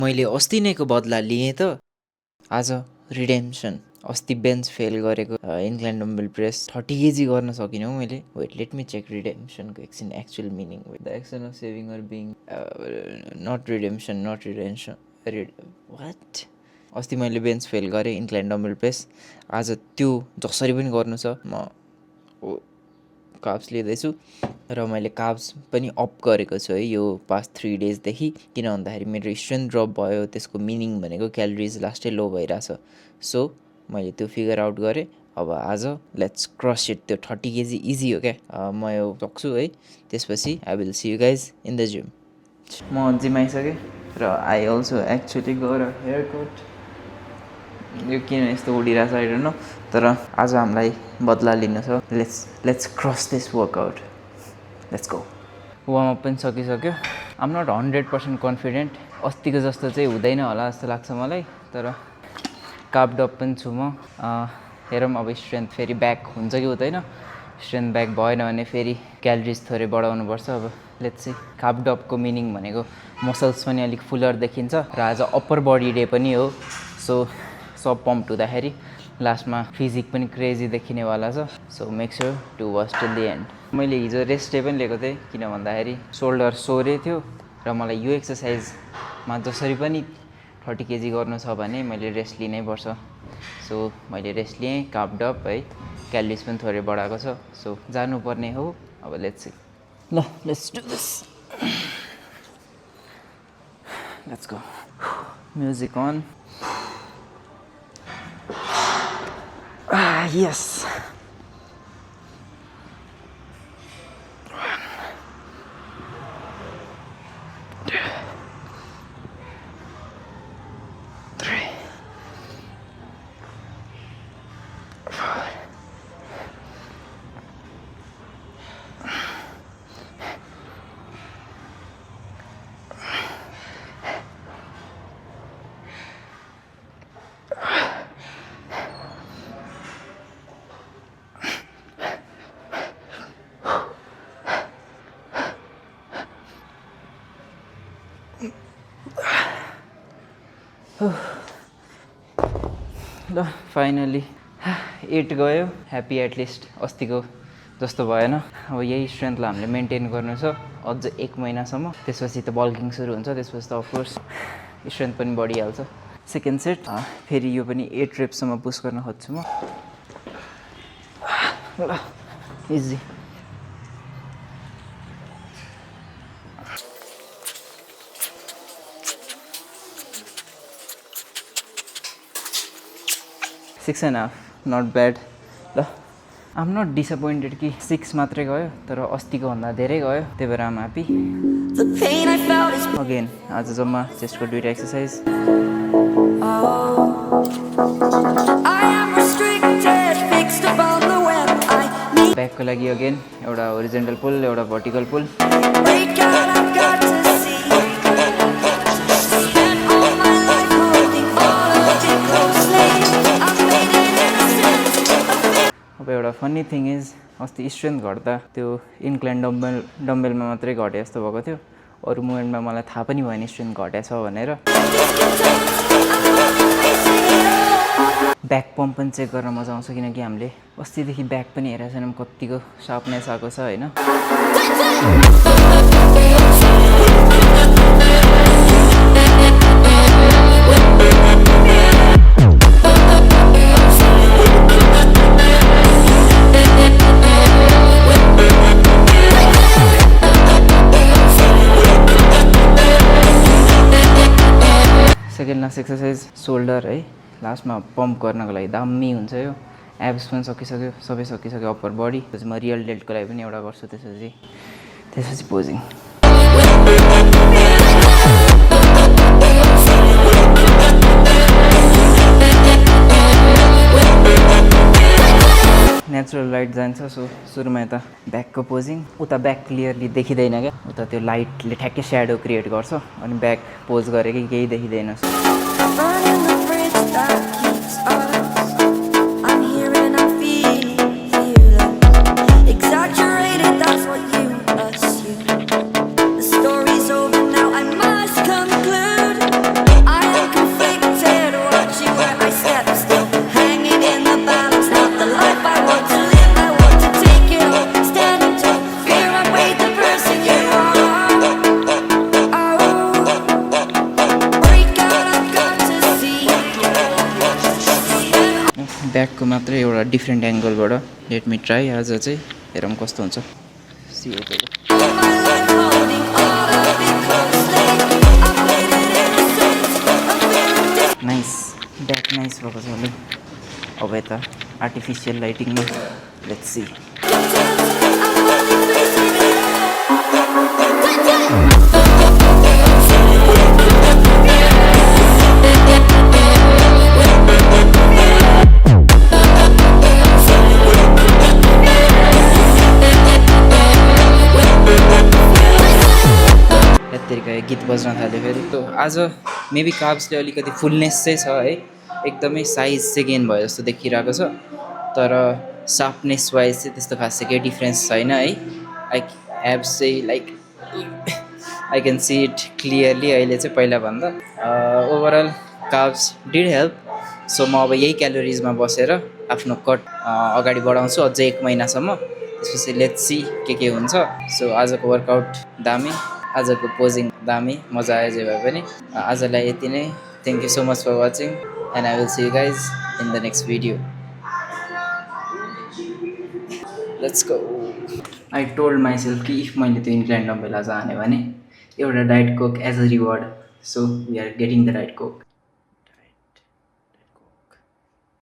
मैले अस्ति नैको बदला लिएँ त आज रिडेम्सन। अस्ति बेन्च फेल गरेको इन्क्लाइन डम्बल प्रेस 30 केजी गर्न सकिनँ हौ मैले। वेट लेट मी चेक रिडेम्सनको एकछिन actual meaning. The action of saving or being not redemption what. अस्ति मैले बेन्च फेल गरेँ इन्क्लाइन डम्बल प्रेस, आज त्यो जसरी पनि गर्नु छ। म कार्ब्स लिँदैछु र मैले कार्ब्स पनि अप गरेको छु है यो पास्ट 3 डेजदेखि। किन भन्दाखेरि मेरो स्ट्रेन्थ ड्रप भयो, त्यसको मिनिङ भनेको क्यालोरिज लास्टै लो भइरहेछ। सो मैले त्यो फिगर आउट गरेँ। अब आज लेट्स क्रस इट। त्यो 30 केजी इजी हो क्या, म यो सक्छु है। त्यसपछि I will see you guys in the gym. म जिम आइसकेँ र आई अल्सो एक्चुली गएर हेयर कट। यो किन यस्तो उडिरहेछ आई डोन्ट नो, तर आज हामीलाई बदला लिनु छ। Let's cross this workout, let's go. Warm up पनि सकिसक्यो। आम नट 100% कन्फिडेन्ट, अस्तिको जस्तो चाहिँ हुँदैन होला जस्तो लाग्छ मलाई, तर कार्ब्ड अप पनि छु म। हेरौँ अब स्ट्रेन्थ फेरि ब्याक हुन्छ कि हुँदैन। स्ट्रेन्थ ब्याक भएन भने फेरि क्यालोरिज थोरै बढाउनुपर्छ। अब लेट्स सी। कार्ब्ड अपको मिनिङ भनेको मसल्स पनि अलिक फुलर देखिन्छ र आज अप्पर बडी डे पनि हो। सो सब पम्प हुँदाखेरि लास्टमा फिजिक पनि क्रेजी देखिनेवाला छ। So make sure to watch till the end. मैले हिजो रेस्ट डे पनि लिएको थिएँ, किन भन्दाखेरि सोल्डर सोरे थियो र मलाई यो एक्सर्साइजमा जसरी पनि 30 केजी गर्नु छ भने मैले रेस्ट लिनै पर्छ। सो मैले रेस्ट लिएँ, कार्ब्ड अप है, क्यालोरिज पनि थोरै बढाएको छ। सो जानुपर्ने हो। अब लेट्स सी। ल let's do this. Let's go. Music on. Yes. ल फाइनली 8 गयो। ह्याप्पी एटलिस्ट अस्तिको जस्तो भएन। अब यही स्ट्रेन्थलाई हामीले मेन्टेन गर्नु छ अझ 1 महिनासम्म। त्यसपछि त बल्किङ सुरु हुन्छ, त्यसपछि त अफकोर्स स्ट्रेन्थ पनि बढिहाल्छ। सेकेन्ड सेट फेरि यो पनि 8 रेप्ससम्म पुस गर्न खोज्छु म। ल easy. Six and half, not bad. ल आम नट डिसपोइन्टेड कि 6 मात्रै गयो, तर अस्तिको भन्दा धेरै गयो, त्यही भएर आम ह्याप्पी। अगेन आज जम्मा चेस्टको 2टा एक्सर्साइज। ब्याकको लागि अगेन एउटा होरिजेन्टल पुल, एउटा भर्टिकल पुल। अब एउटा फन्नी थिङ इज अस्ति स्ट्रेन्थ घट्दा त्यो इन्क्लाइन डम्बेलमा मात्रै घटे जस्तो भएको थियो। अरू मुभमेन्टमा मलाई थाहा पनि भएन स्ट्रेन्थ घटेछ भनेर। ब्याक पम्प पनि चेक गर्न मजा आउँछ, किनकि हामीले अस्तिदेखि ब्याक पनि हेरेको छैनौँ कतिको सार्पनेस आएको छ होइन। सेकेन्ड लास्ट एक्सर्साइज सोल्डर है, लास्टमा पम्प गर्नको लागि दामी हुन्छ यो। एब्स पनि सकिसक्यो, सबै सकिसक्यो, अप्पर बडी। त्यसपछि म रियल डेल्टको लागि पनि एउटा गर्छु। त्यसपछि पोजिङ। नेचुरल लाइट जान्छ। सो सुरुमा यता ब्याकको पोजिङ, उता ब्याक क्लियरली देखिँदैन क्या, उता त्यो लाइटले ठ्याक्कै स्याडो क्रिएट गर्छ अनि ब्याक पोज गरेकै केही देखिँदैन। ब्याकको मात्रै एउटा डिफ्रेन्ट एङ्गलबाट लेट मी ट्राई आज चाहिँ हेरौँ कस्तो हुन्छ नाइस ब्याक नाइस भएको छ अलि अब यता आर्टिफिसियल लाइटिङमा लेट्स सी गीत बज्न थाल्यो फेरि त आज मेबी कार्ब्सले अलिकति फुलनेस चाहिँ छ है एकदमै साइज चाहिँ गेन भयो जस्तो देखिरहेको छ तर सार्पनेस वाइज चाहिँ त्यस्तो खासै केही डिफ्रेन्स छैन है एब्स चाहिँ like I can see it clearly अहिले चाहिँ पहिलाभन्दा overall carbs did help so म अब यही क्यालोरिजमा बसेर आफ्नो कट अगाडि बढाउँछु अझै 1 महिनासम्म त्यसपछि लेट्स सी के हुन्छ सो आजको वर्कआउट दामी आजको पोजिङ दामी मजा आयो जे भए पनि आजलाई यति नै thank you so much for watching and I will see you guys in the next video let's go I told myself कि इफ मैले त्यो इन्क्लाइन डम्बेल आज हाने भने एउटा diet Coke as a reward so we are getting the diet Coke